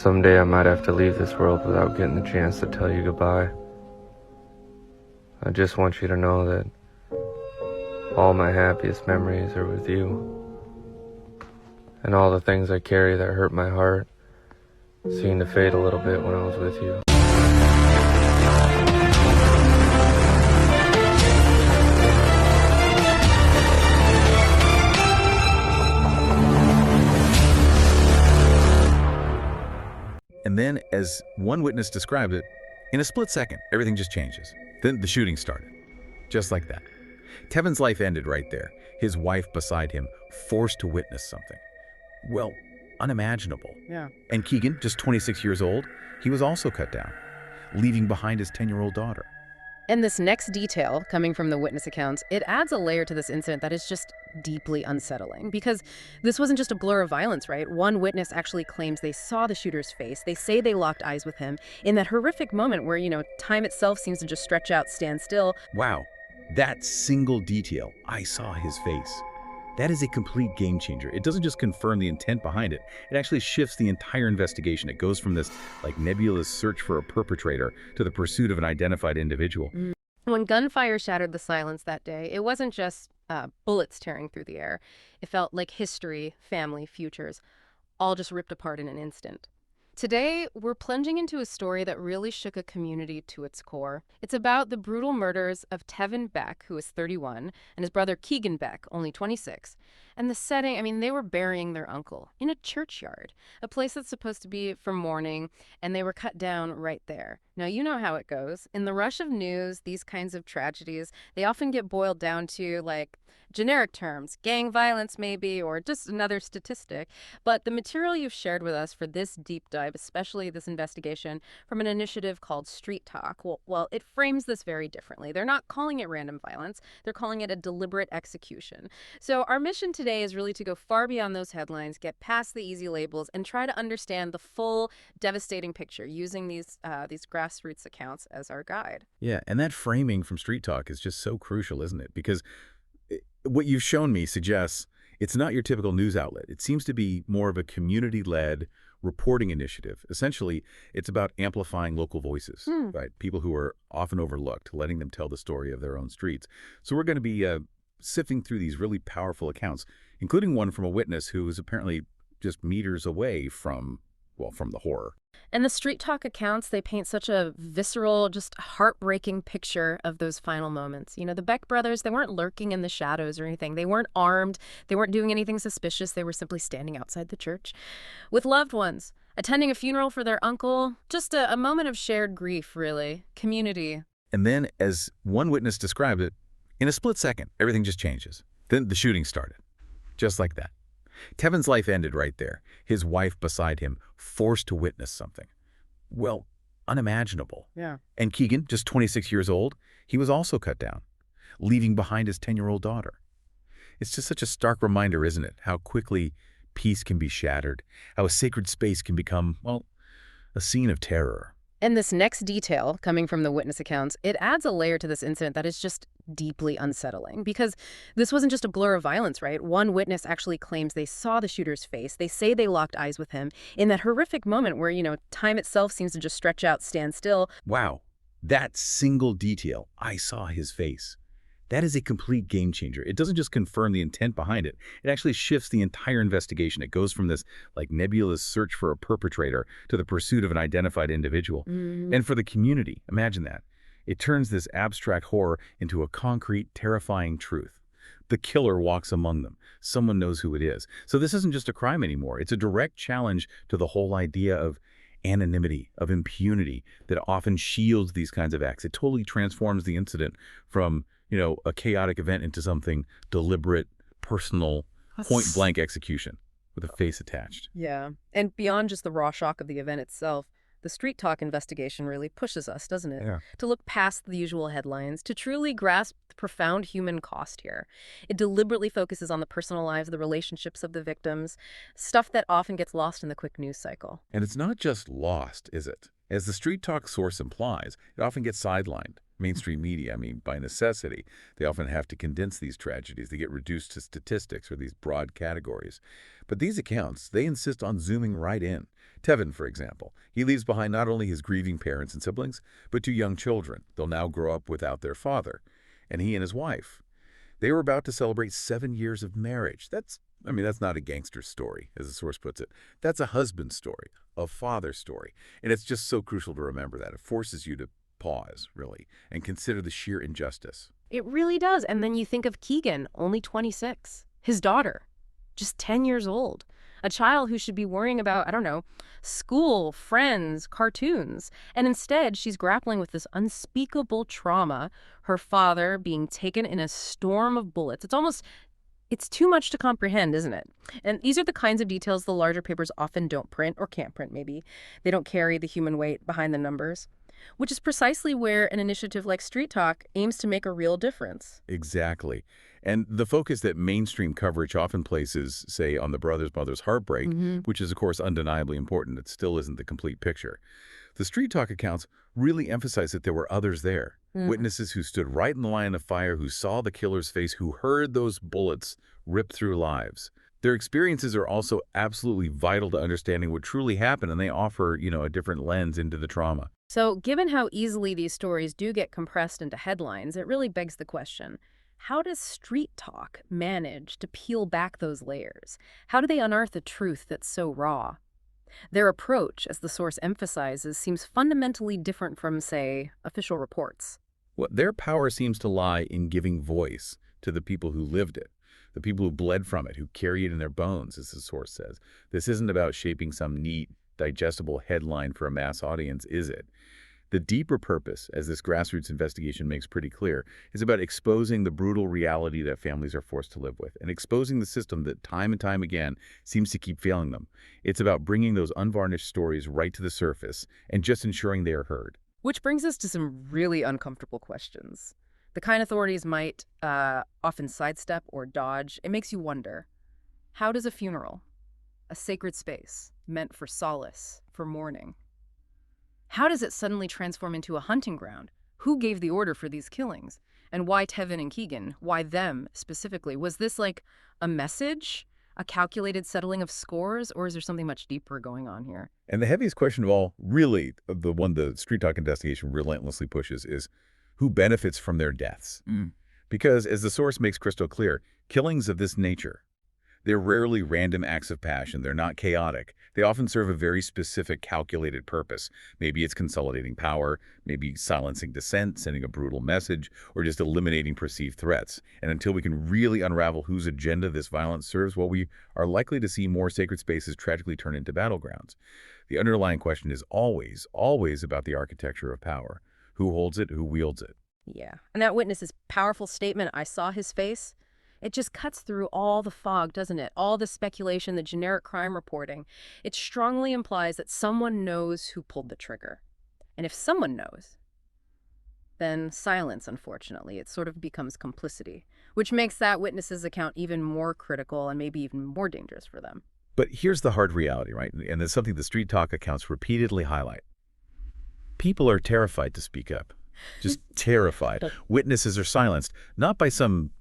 Someday I might have to leave this world without getting the chance to tell you goodbye. I just want you to know that all my happiest memories are with you. And all the things I carry that hurt my heart seemed to fade a little bit when I was with you. And then, as one witness described it, in a split second, everything just changes. Then the shooting started. Just like that. Tevin's life ended right there, his wife beside him, forced to witness something. Well, unimaginable. Yeah. And Keagan, just 26 years old, he was also cut down, leaving behind his 10-year-old daughter. And this next detail, coming from the witness accounts, it adds a layer to this incident that is just deeply unsettling. Because this wasn't just a blur of violence, right? One witness actually claims they saw the shooter's face. They say they locked eyes with him in that horrific moment where, time itself seems to just stretch out, stand still. Wow, that single detail, I saw his face. That is a complete game changer. It doesn't just confirm the intent behind it. It actually shifts the entire investigation. It goes from this nebulous search for a perpetrator to the pursuit of an identified individual. When gunfire shattered the silence that day, it wasn't just bullets tearing through the air. It felt like history, family, futures, all just ripped apart in an instant. Today, we're plunging into a story that really shook a community to its core. It's about the brutal murders of Tevin Beck, who is 31, and his brother Keagan Beck, only 26. And the setting, they were burying their uncle in a churchyard, a place that's supposed to be for mourning, and they were cut down right there. Now, you know how it goes. In the rush of news, these kinds of tragedies, they often get boiled down to, generic terms, gang violence maybe, or just another statistic. But the material you've shared with us for this deep dive, especially this investigation from an initiative called Street Talk, well, it frames this very differently. They're not calling it random violence. They're calling it a deliberate execution. So our mission today is really to go far beyond those headlines, get past the easy labels, and try to understand the full devastating picture using these grassroots accounts as our guide. Yeah, and that framing from Street Talk is just so crucial, isn't it? Because what you've shown me suggests it's not your typical news outlet. It seems to be more of a community-led reporting initiative. Essentially, it's about amplifying local voices, right? People who are often overlooked, letting them tell the story of their own streets. So we're going to be sifting through these really powerful accounts, including one from a witness who is apparently just meters away from the horror. And the Street Talk accounts, they paint such a visceral, just heartbreaking picture of those final moments. The Beck brothers, they weren't lurking in the shadows or anything. They weren't armed. They weren't doing anything suspicious. They were simply standing outside the church with loved ones, attending a funeral for their uncle. Just a moment of shared grief, really. Community. And then, as one witness described it, in a split second, everything just changes. Then the shooting started. Just like that. Tevin's life ended right there, his wife beside him, forced to witness something. Well, unimaginable. Yeah. And Keagan, just 26 years old, he was also cut down, leaving behind his 10-year-old daughter. It's just such a stark reminder, isn't it, how quickly peace can be shattered, how a sacred space can become, a scene of terror. And this next detail, coming from the witness accounts, it adds a layer to this incident that is just deeply unsettling. Because this wasn't just a blur of violence, right? One witness actually claims they saw the shooter's face. They say they locked eyes with him in that horrific moment where, time itself seems to just stretch out, stand still. Wow, that single detail, I saw his face. That is a complete game changer. It doesn't just confirm the intent behind it. It actually shifts the entire investigation. It goes from this nebulous search for a perpetrator to the pursuit of an identified individual. And for the community, imagine that. It turns this abstract horror into a concrete, terrifying truth. The killer walks among them. Someone knows who it is. So this isn't just a crime anymore. It's a direct challenge to the whole idea of anonymity, of impunity that often shields these kinds of acts. It totally transforms the incident from a chaotic event into something deliberate, personal, point-blank execution with a face attached. Yeah. And beyond just the raw shock of the event itself, the Street Talk investigation really pushes us, doesn't it? Yeah. To look past the usual headlines, to truly grasp the profound human cost here. It deliberately focuses on the personal lives, the relationships of the victims, stuff that often gets lost in the quick news cycle. And it's not just lost, is it? As the Street Talk source implies, it often gets sidelined. Mainstream media, I mean, by necessity, they often have to condense these tragedies. They get reduced to statistics or these broad categories. But these accounts, they insist on zooming right in. Tevin, for example, he leaves behind not only his grieving parents and siblings, but two young children. They'll now grow up without their father. And he and his wife, they were about to celebrate 7 years of marriage. That's not a gangster story, as the source puts it. That's a husband story, a father story. And it's just so crucial to remember that. It forces you to pause, really, and consider the sheer injustice. It really does. And then you think of Keagan, only 26. His daughter, just 10 years old. A child who should be worrying about, I don't know, school, friends, cartoons. And instead, she's grappling with this unspeakable trauma, her father being taken in a storm of bullets. It's too much to comprehend, isn't it? And these are the kinds of details the larger papers often don't print, or can't print maybe. They don't carry the human weight behind the numbers, which is precisely where an initiative like Street Talk aims to make a real difference. Exactly. And the focus that mainstream coverage often places, say, on the mother's heartbreak, which is, of course, undeniably important, it still isn't the complete picture. The Street Talk accounts really emphasize that there were others there. Witnesses who stood right in the line of fire, who saw the killer's face, who heard those bullets rip through lives. Their experiences are also absolutely vital to understanding what truly happened, and they offer, a different lens into the trauma. So given how easily these stories do get compressed into headlines, it really begs the question, how does Street Talk manage to peel back those layers? How do they unearth a truth that's so raw? Their approach, as the source emphasizes, seems fundamentally different from, say, official reports. Well, their power seems to lie in giving voice to the people who lived it, the people who bled from it, who carry it in their bones, as the source says. This isn't about shaping some neat, digestible headline for a mass audience, is it? The deeper purpose, as this grassroots investigation makes pretty clear, is about exposing the brutal reality that families are forced to live with and exposing the system that time and time again seems to keep failing them. It's about bringing those unvarnished stories right to the surface and just ensuring they are heard. Which brings us to some really uncomfortable questions. The kind authorities might often sidestep or dodge. It makes you wonder, how does a funeral, a sacred space meant for solace, for mourning, how does it suddenly transform into a hunting ground? Who gave the order for these killings? And why Tevin and Keagan? Why them specifically? Was this like a message, a calculated settling of scores, or is there something much deeper going on here? And the heaviest question of all, really, the one the Street Talk investigation relentlessly pushes, is who benefits from their deaths? Because, as the source makes crystal clear, killings of this nature, they're rarely random acts of passion. They're not chaotic. They often serve a very specific, calculated purpose. Maybe it's consolidating power, maybe silencing dissent, sending a brutal message, or just eliminating perceived threats. And until we can really unravel whose agenda this violence serves, well, we are likely to see more sacred spaces tragically turn into battlegrounds. The underlying question is always, always about the architecture of power. Who holds it? Who wields it? Yeah. And that witness's powerful statement, "I saw his face," it just cuts through all the fog, doesn't it? All the speculation, the generic crime reporting. It strongly implies that someone knows who pulled the trigger. And if someone knows, then silence, unfortunately. It sort of becomes complicity, which makes that witness's account even more critical and maybe even more dangerous for them. But here's the hard reality, right? And it's something the Street Talk accounts repeatedly highlight. People are terrified to speak up. Just terrified. Witnesses are silenced, not by some,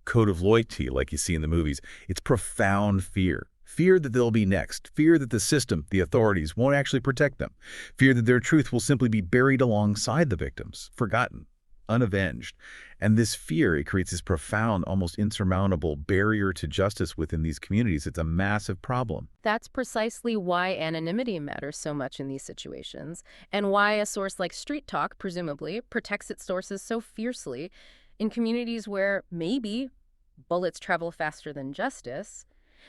code of loyalty like you see in the movies. It's profound fear. Fear that they'll be next. Fear that the system, the authorities, won't actually protect them. Fear that their truth will simply be buried alongside the victims, forgotten, unavenged. And this fear, it creates this profound, almost insurmountable barrier to justice within these communities. It's a massive problem. That's precisely why anonymity matters so much in these situations, and why a source like Street Talk, presumably, protects its sources so fiercely in communities where maybe bullets travel faster than justice.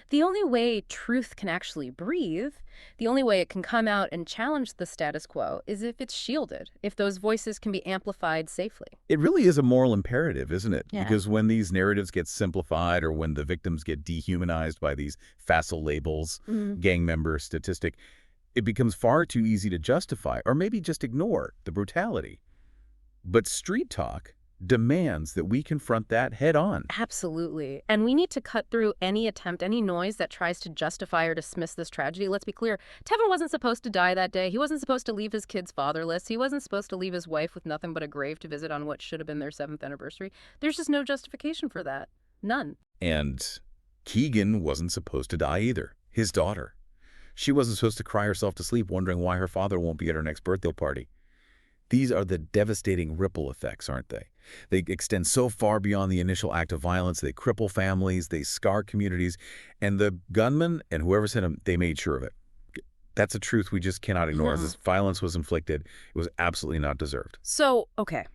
The only way truth can actually breathe, the only way it can come out and challenge the status quo, is if it's shielded, if those voices can be amplified safely. It really is a moral imperative, isn't it? Yeah. Because when these narratives get simplified or when the victims get dehumanized by these facile labels, gang member, statistic, it becomes far too easy to justify or maybe just ignore the brutality. But Street Talk demands that we confront that head on. Absolutely. And we need to cut through any attempt, any noise that tries to justify or dismiss this tragedy. Let's be clear. Tevin wasn't supposed to die that day. He wasn't supposed to leave his kids fatherless. He wasn't supposed to leave his wife with nothing but a grave to visit on what should have been their 7th anniversary. There's just no justification for that. None. And Keagan wasn't supposed to die either. His daughter. She wasn't supposed to cry herself to sleep wondering why her father won't be at her next birthday party. These are the devastating ripple effects, aren't they? They extend so far beyond the initial act of violence. They cripple families, they scar communities, and the gunman and whoever sent him, they made sure of it. That's a truth we just cannot ignore. This violence was inflicted. It was absolutely not deserved. So, okay,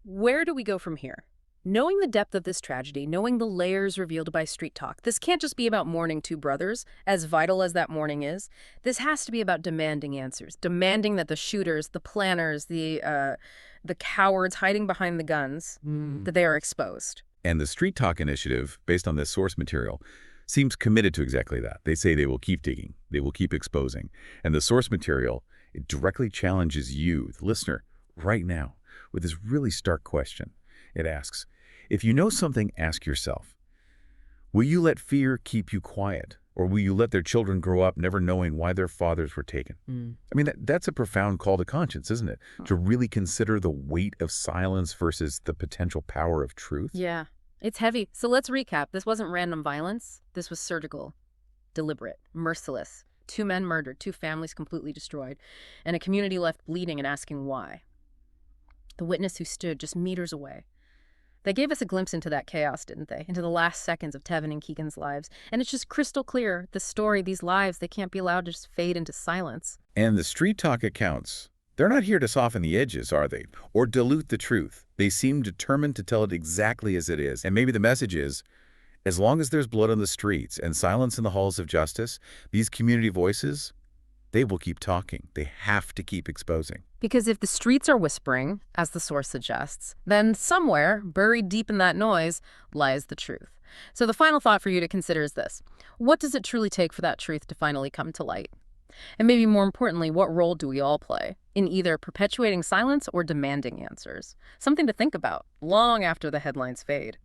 where do we go from here? Knowing the depth of this tragedy, knowing the layers revealed by street talk, this can't just be about mourning two brothers, as vital as that mourning is. This has to be about demanding answers, demanding that the shooters, the planners, the cowards hiding behind the guns, that they are exposed. And the Street Talk initiative, based on this source material, seems committed to exactly that. They say they will keep digging, they will keep exposing. And the source material, it directly challenges you, the listener, right now, with this really stark question. It asks, if you know something, ask yourself, will you let fear keep you quiet? Or will you let their children grow up never knowing why their fathers were taken? I mean, that's a profound call to conscience, isn't it? To really consider the weight of silence versus the potential power of truth. Yeah, it's heavy. So let's recap. This wasn't random violence. This was surgical, deliberate, merciless. 2 men murdered, 2 families completely destroyed, and a community left bleeding and asking why. The witness who stood just meters away. They gave us a glimpse into that chaos, didn't they? Into the last seconds of Tevin and Keagan's lives. And it's just crystal clear, the story, these lives, they can't be allowed to just fade into silence. And the Street Talk accounts, they're not here to soften the edges, are they? Or dilute the truth. They seem determined to tell it exactly as it is. And maybe the message is, as long as there's blood on the streets and silence in the halls of justice, these community voices, they will keep talking. They have to keep exposing. Because if the streets are whispering, as the source suggests, then somewhere, buried deep in that noise, lies the truth. So the final thought for you to consider is this. What does it truly take for that truth to finally come to light? And maybe more importantly, what role do we all play in either perpetuating silence or demanding answers? Something to think about long after the headlines fade.